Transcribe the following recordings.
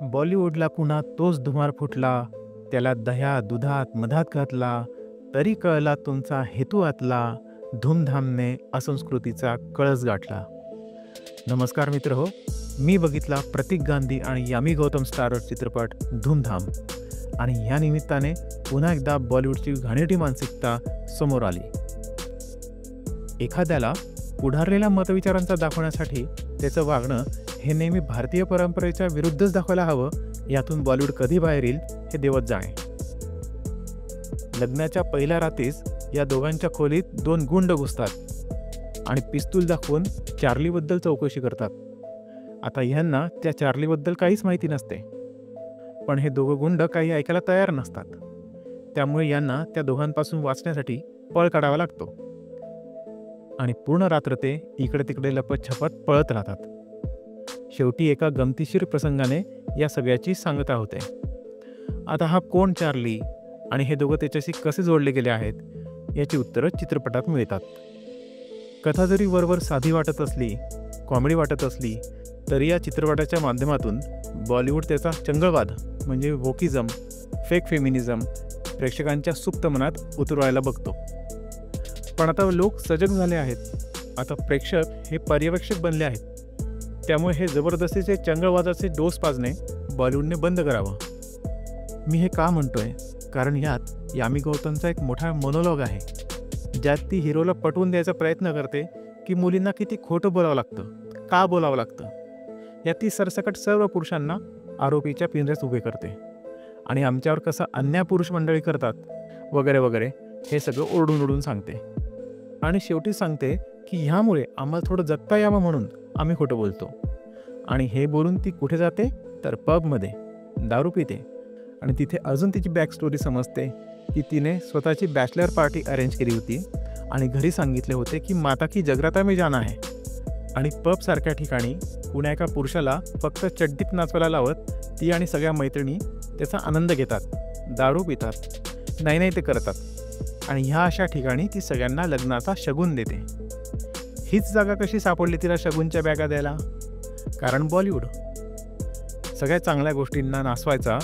बॉलिवूडला पुन्हा तोच धुमार फुटला, त्याला दह्या दुधात मधात घातला, तरी कळला तुमचा हेतू आतला, धूमधामने असंस्कृतीचा कळस गाठला. नमस्कार मित्र हो, मी बघितला प्रतीक गांधी आणि यामी गौतम स्टारर चित्रपट धूमधाम आणि या निमित्ताने पुन्हा एकदा बॉलिवूडची घाणेरडी मानसिकता समोर आली. एखाद्याला पुढारलेल्या मतविचारांचा दाखवण्यासाठी त्याचं वागणं हे नेहमी भारतीय परंपरेच्या विरुद्धच दाखवायला हवं, यातून बॉलिवूड कधी बाहेर येईल हे देवच जाणे. लग्नाच्या पहिल्या रात्रीच या दोघांच्या खोलीत दोन गुंड घुसतात आणि पिस्तूल दाखवून चार्लीबद्दल चौकशी करतात. आता ह्यांना त्या चार्लीबद्दल काहीच माहिती नसते, पण हे दोघं गुंड काही ऐकायला तयार नसतात. त्यामुळे यांना त्या दोघांपासून वाचण्यासाठी पळ काढावा लागतो आणि पूर्ण रात्र ते इकडे तिकडे लपत छपत पळत राहतात. शेवटी एका गमतीशीर प्रसंगाने या सगळ्याची सांगता होते. आता हा कोण चार्ली आणि हे दोघं त्याच्याशी कसे जोडले गेले आहेत याची उत्तरं चित्रपटात मिळतात. कथा जरी वरवर साधी वाटत असली, कॉमेडी वाटत असली, तरी या चित्रपटाच्या माध्यमातून बॉलिवूड त्याचा चंगळवाद म्हणजे वोकिझम, फेक फेमिनिझम प्रेक्षकांच्या सुप्त मनात उतरवायला बघतो. पण आता लोक सजग झाले आहेत. आता प्रेक्षक हे पर्यवेक्षक बनले आहेत. त्यामुळे हे जबरदस्तीचे चंगळवादाचे डोस पाजणे बॉलिवूडने बंद करावं. मी हे का म्हणतोय, कारण यात यामी गौतमचा एक मोठा मोनोलॉग आहे, ज्यात ती हिरोला पटवून द्यायचा प्रयत्न करते की मुलींना किती खोटं बोलावं लागतं, का बोलावं लागतं. यात ती सरसकट सर्व पुरुषांना आरोपीच्या पिंजऱ्यात उभे करते आणि आमच्यावर कसा अन्याय पुरुष मंडळी करतात वगैरे वगैरे हे सगळं ओरडून ओरडून सांगते. आणि शेवटी सांगते की ह्यामुळे आम्हाला थोडं जगता यावं म्हणून आम्ही खोटं बोलतो. आणि हे बोलून ती कुठे जाते तर पबमध्ये दारू पिते आणि तिथे अजून तिची बॅक स्टोरी समजते की तिने स्वतःची बॅचलर पार्टी अरेंज केली होती आणि घरी सांगितले होते की माता की जगराता में जाना है. आणि पबसारख्या ठिकाणी कुण्या एका पुरुषाला फक्त चड्डीत नाचवायला लावत ती आणि सगळ्या मैत्रिणी त्याचा आनंद घेतात, दारू पितात, नाही ते करतात आणि ह्या अशा ठिकाणी ती सगळ्यांना लग्नाचा शगुन देते. हीच जागा कशी सापडली तिला शगुनच्या बॅगा द्यायला? कारण बॉलिवूड. सगळ्या चांगल्या गोष्टींना नाचवायचा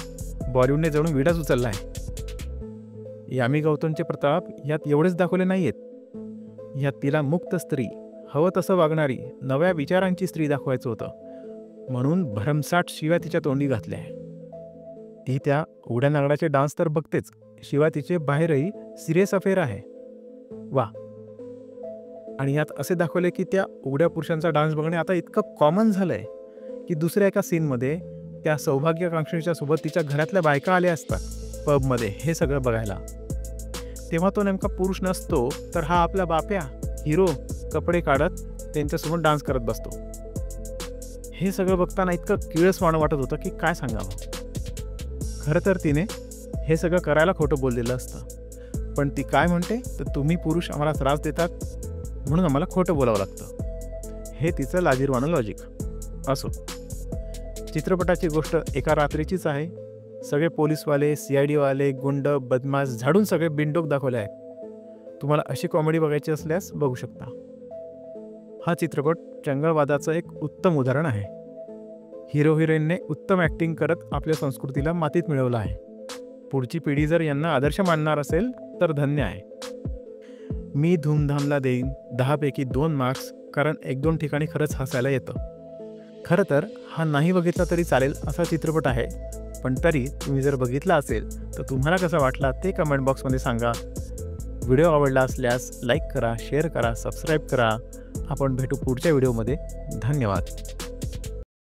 बॉलिवूडने जणू विडाच उचलला आहे. यामी गौतमचे प्रताप यात एवढेच दाखवले नाही आहेत. यात तिला मुक्त स्त्री, हवं तसं वागणारी, नव्या विचारांची स्त्री दाखवायचं होतं, म्हणून भरमसाठ शिव्या तिच्या तोंडी घातल्या. ती त्या उड्या नागडाचे डान्स तर बघतेच, शिवाय तिचे बाहेरही सिरियस अफेअर आहे. वा. आणि यात असे दाखवले की त्या उघड्या पुरुषांचा डान्स बघणे आता इतकं कॉमन झालं आहे की दुसऱ्या एका सीनमध्ये त्या सौभाग्यकांक्षीच्या सोबत तिच्या घरातल्या बायका आल्या असतात पबमध्ये हे सगळं बघायला. तेव्हा तो नेमका पुरुष नसतो, तर हा आपला बाप्या हिरो कपडे काढत त्यांच्यासोबत डान्स करत बसतो. हे सगळं बघताना इतकं किळसवाणं वाटत होतं की काय सांगावं. खरं तर तिने हे सगळं करायला खोटं बोललेलं असतं, पण ती काय म्हणते तर तुम्ही पुरुष आम्हाला त्रास देतात म्हणून आम्हाला खोटं बोलावं लागतं. हे तिचं लाजिरवाणं लॉजिक. असो, चित्रपटाची गोष्ट एका रात्रीचीच आहे. सगळे पोलीसवाले, CID वाले, गुंड, बदमाश झाडून सगळे बिनडोक दाखवले आहेत. तुम्हाला अशी कॉमेडी बघायची असल्यास बघू शकता. हा चित्रपट चंगळवादाचं एक उत्तम उदाहरण आहे. हिरो हिरोईनने उत्तम ॲक्टिंग करत आपल्या संस्कृतीला मातीत मिळवलं आहे. पुढची पिढी जर यांना आदर्श मानणार असेल तर धन्य आहे. मी धूमधामला देईन 10 पैकी 2 मार्क्स, कारण 1-2 ठिकाणी खरंच हसायला येतं. खरं तर हा नाही बघितला तरी चालेल असा चित्रपट आहे, पण तरी तुम्ही जर बघितला असेल तर तुम्हाला कसा वाटला ते कमेंट बॉक्समध्ये सांगा. व्हिडिओ आवडला असल्यास लाईक करा, शेअर करा, सबस्क्राईब करा. आपण भेटू पुढच्या व्हिडिओमध्ये. धन्यवाद.